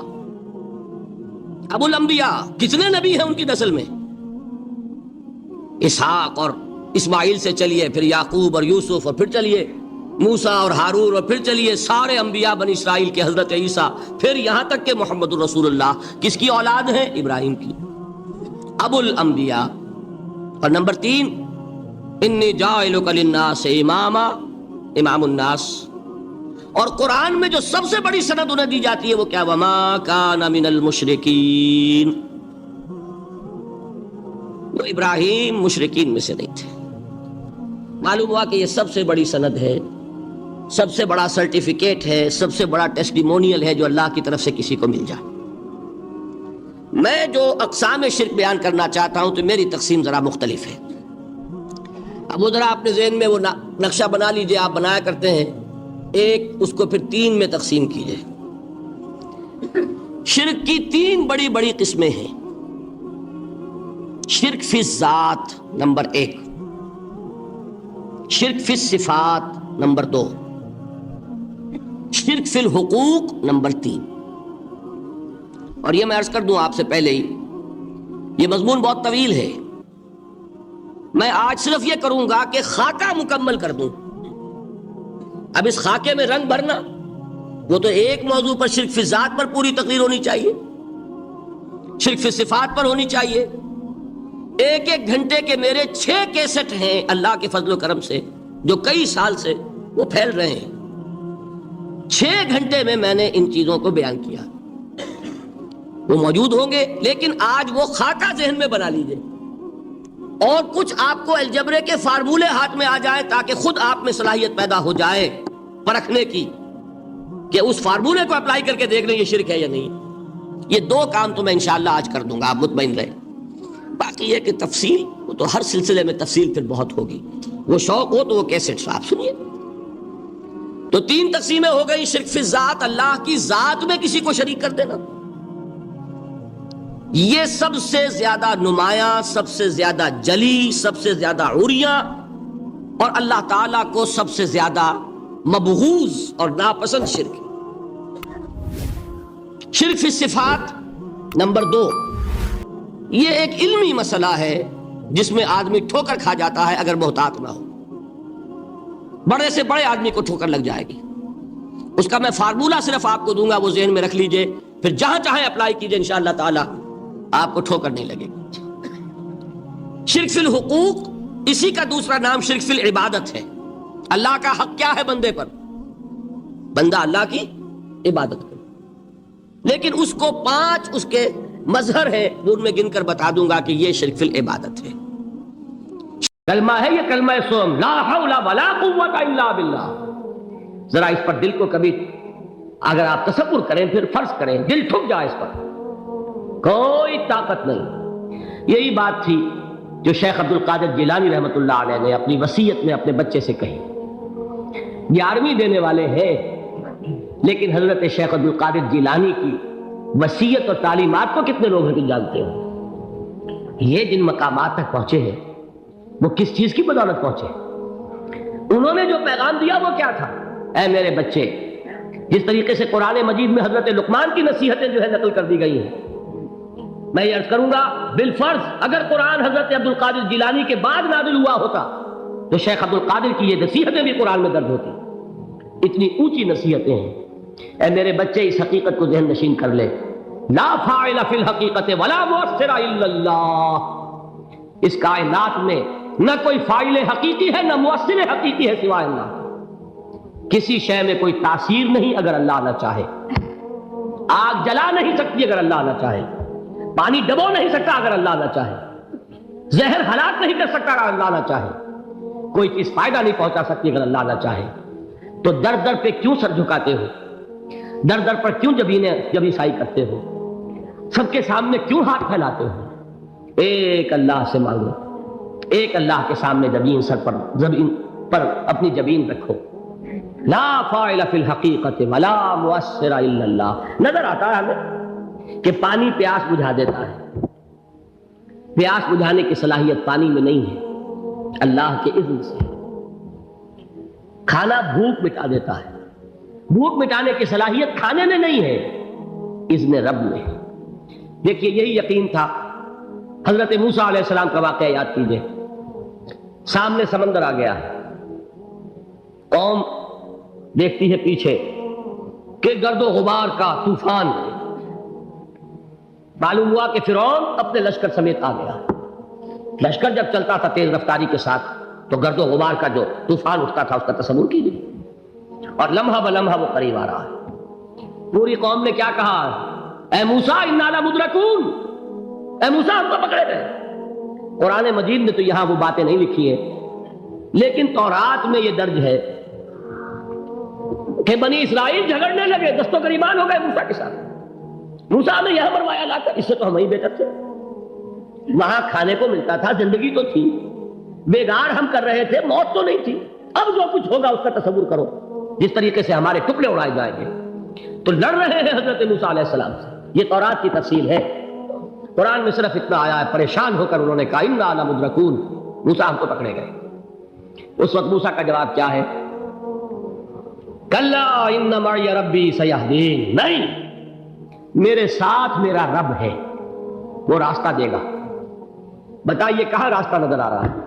ابو الانبیاء، کتنے نبی ہیں ان کی نسل میں؟ اسحاق اور اسماعیل سے چلیے، پھر یعقوب اور یوسف، اور پھر چلیے موسیٰ اور ہارون، اور پھر چلیے سارے انبیاء بنی اسرائیل کے، حضرت عیسیٰ، پھر یہاں تک کہ محمد الرسول اللہ. کس کی اولاد ہیں؟ ابراہیم کی. ابو الانبیاء. اور نمبر 3، انی جاعلک للناس اماما، امام الناس. اور قرآن میں جو سب سے بڑی سند انہیں دی جاتی ہے وہ کیا؟ وما کان من المشرکین. وہ ابراہیم مشرکین میں سے نہیں تھے. معلوم ہوا کہ یہ سب سے بڑی سند ہے، سب سے بڑا سرٹیفکیٹ ہے، سب سے بڑا ٹیسٹیمونیل ہے جو اللہ کی طرف سے کسی کو مل جائے. میں جو اقسام شرک بیان کرنا چاہتا ہوں تو میری تقسیم ذرا مختلف ہے. اب وہ ذرا اپنے ذہن میں وہ نقشہ بنا لیجئے، آپ بنایا کرتے ہیں ایک، اس کو پھر 3 میں تقسیم کیجئے. شرک کی 3 بڑی بڑی قسمیں ہیں. شرک فی الذات نمبر 1، شرک فی الصفات نمبر 2، شرک فی الحقوق نمبر 3. اور یہ میں عرض کر دوں آپ سے پہلے ہی، یہ مضمون بہت طویل ہے. میں آج صرف یہ کروں گا کہ خاکہ مکمل کر دوں. اب اس خاکے میں رنگ بھرنا، وہ تو ایک موضوع پر شرک فی ذات پر پوری تقریر ہونی چاہیے، شرک فی صفات پر ہونی چاہیے. ایک ایک گھنٹے کے میرے 6 کیسٹ ہیں اللہ کے فضل و کرم سے، جو کئی سال سے وہ پھیل رہے ہیں. 6 گھنٹے میں میں نے ان چیزوں کو بیان کیا. وہ موجود ہوں گے، لیکن آج وہ خاکہ ذہن میں بنا لیجئے، اور کچھ آپ کو الجبرے کے فارمولے ہاتھ میں آ جائیں تاکہ خود آپ میں صلاحیت پیدا ہو جائے پرکھنے کی کہ اس فارمولے کو اپلائی کر کے دیکھ لیں یہ شرک ہے یا نہیں. یہ 2 کام تو میں انشاءاللہ آج کر دوں گا، آپ مطمئن رہیں. باقی یہ کہ تفصیل، وہ تو ہر سلسلے میں تفصیل پھر بہت ہوگی. وہ شوق ہو تو وہ کیسٹ آپ سنیے. تو 3 تقسیمیں ہو گئی. شرک فی الذات، اللہ کی ذات میں کسی کو شریک کر دینا، یہ سب سے زیادہ نمایاں، سب سے زیادہ جلی، سب سے زیادہ عریاں، اور اللہ تعالیٰ کو سب سے زیادہ مبغوض اور ناپسند شرک. شرک فی الصفات نمبر 2، یہ ایک علمی مسئلہ ہے جس میں آدمی ٹھوکر کھا جاتا ہے اگر محتاط نہ ہو. بڑے سے بڑے آدمی کو ٹھوکر لگ جائے گی. اس کا میں فارمولہ صرف آپ کو دوں گا، وہ ذہن میں رکھ لیجئے، پھر جہاں چاہیں اپلائی کیجئے، انشاءاللہ تعالی آپ کو ٹھوکر نہیں لگے گی. شرک فی الحقوق، اسی کا دوسرا نام شرک فی العبادت ہے. اللہ کا حق کیا ہے بندے پر؟ بندہ اللہ کی عبادت کرے، لیکن اس کو 5 اس کے مظہر ہیں، وہ ان میں گن کر بتا دوں گا کہ یہ شرک فی العبادت ہے. کلمہ ہے یہ کلمہ سوم، لا حول ولا قوت الا باللہ. ذرا اس پر دل کو کبھی اگر آپ تصور کریں، پھر فرض کریں، دل ٹھک جائے اس پر، کوئی طاقت نہیں. یہی بات تھی جو شیخ عبد القادر جیلانی رحمۃ اللہ علیہ نے اپنی وصیت میں اپنے بچے سے کہی. 11ویں دینے والے ہیں، لیکن حضرت شیخ عبد القادر جیلانی کی وصیت اور تعلیمات کو کتنے لوگ ہیں جانتے ہو؟ یہ جن مقامات تک پہنچے ہیں وہ کس چیز کی بدولت پہنچے؟ انہوں نے جو پیغام دیا وہ کیا تھا؟ اے میرے بچے، جس طریقے سے قرآن مجید میں حضرت لقمان کی نصیحتیں جو ہے نقل کر دی گئی ہیں، میں یہ عرض کروں گا بالفرض اگر قرآن حضرت عبد القادر جیلانی کے بعد نازل ہوا ہوتا تو شیخ عبد القادر کی یہ نصیحتیں بھی قرآن میں درج ہوتی. اتنی اونچی نصیحتیں ہیں. اے میرے بچے، اس حقیقت کو ذہن نشین کر لے، لا فاعل فی الحقیقت ولا مؤثر الا اللہ. اس کائنات میں نہ کوئی فاعل حقیقی ہے نہ مؤثر حقیقی ہے سوائے اللہ. کسی شے میں کوئی تاثیر نہیں اگر اللہ نہ چاہے. آگ جلا نہیں سکتی اگر اللہ نہ چاہے. پانی ڈبو نہیں سکتا اگر اللہ نہ چاہے. زہر ہلاک نہیں کر سکتا اگر اللہ نہ چاہے. کوئی چیز فائدہ نہیں پہنچا سکتی اگر اللہ نہ چاہے. تو در در پہ کیوں سر جھکاتے ہو؟ در در پر کیوں جبیں سائی کرتے ہو؟ سب کے سامنے کیوں ہاتھ پھیلاتے ہو؟ ایک اللہ سے مانگو، ایک اللہ کے سامنے زمین پر اپنی جبین رکھو. لا فاعل فی الحقیقت ولا مؤثر الا اللہ. نظر آتا ہے ہمیں کہ پانی پیاس بجھا دیتا ہے. پیاس بجھانے کی صلاحیت پانی میں نہیں ہے، اللہ کے اذن سے. کھانا بھوک مٹا دیتا ہے، بھوک مٹانے کی صلاحیت کھانے میں نہیں ہے، اذن رب میں. دیکھیے یہی یقین تھا. حضرت موسیٰ علیہ السلام کا واقعہ یاد کیجئے. سامنے سمندر آ گیا ہے، قوم دیکھتی ہے پیچھے کہ گرد و غبار کا طوفان. معلوم ہوا کہ فرعون اپنے لشکر سمیت آ گیا. لشکر جب چلتا تھا تیز رفتاری کے ساتھ تو گرد و غبار کا جو طوفان اٹھتا تھا اس کا تصور کیجیے. اور لمحہ بلمحہ وہ قریب آ رہا ہے. پوری قوم نے کیا کہا؟ اے موسیٰ انا لمدرکون، اے موسیٰ ہم کو پکڑے گئے. قرآن مجید نے تو یہاں وہ باتیں نہیں لکھی ہیں، لیکن تورات میں یہ درج ہے کہ بنی اسرائیل جھگڑنے لگے، دست و گریبان ہو گئے موسیٰ کے ساتھ. موسیٰ نے یہاں مروایا لا کر، اس سے تو ہم ہی بہتر تھے. وہاں کھانے کو ملتا تھا، زندگی تو تھی، بیگار ہم کر رہے تھے، موت تو نہیں تھی. اب جو کچھ ہوگا اس کا تصور کرو، جس طریقے سے ہمارے ٹکڑے اڑائے جائیں گے. تو لڑ رہے ہیں حضرت موسیٰ علیہ السلام سے. یہ تورات کی تفصیل ہے. قرآن میں صرف اتنا آیا ہے، پریشان ہو کر انہوں نے کہا انا لمدرکون، موسیٰ ہم کو پکڑے گئے. اس وقت موسیٰ کا جواب کیا ہے؟ کلا ان معی ربی سیہدین. نہیں، میرے ساتھ میرا رب ہے، وہ راستہ دے گا. بتائیے کہاں راستہ نظر آ رہا ہے؟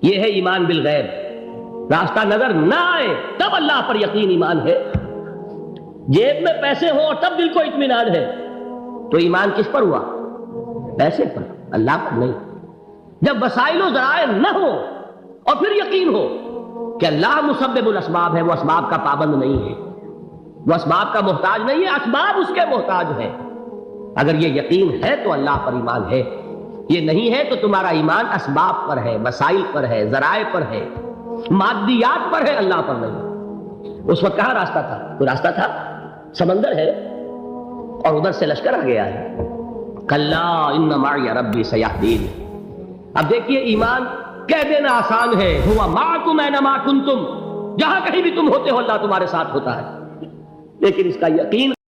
یہ ہے ایمان بالغیب. راستہ نظر نہ آئے تب اللہ پر یقین ایمان ہے. جیب میں پیسے ہوں اور تب دل کو اطمینان ہے تو ایمان کس پر ہوا؟ پیسے پر، اللہ پر نہیں. جب وسائل و ذرائع نہ ہو اور پھر یقین ہو کہ اللہ مسبب الاسباب ہے، وہ اسباب کا پابند نہیں ہے، وہ اسباب کا محتاج نہیں ہے، اسباب اس کے محتاج ہے. اگر یہ یقین ہے تو اللہ پر ایمان ہے. یہ نہیں ہے تو تمہارا ایمان اسباب پر ہے، وسائل پر ہے، ذرائع پر ہے، مادیات پر ہے، اللہ پر نہیں. اس وقت کہاں راستہ تھا؟ کوئی راستہ تھا؟ سمندر ہے اور ادھر سے لشکر آ گیا ہے. کلا ان معی ربی سیہدین. اب دیکھیے ایمان کہہ دینا آسان ہے، ہوا معکم اینما کنتم، جہاں کہیں بھی تم ہوتے ہو اللہ تمہارے ساتھ ہوتا ہے، لیکن اس کا یقین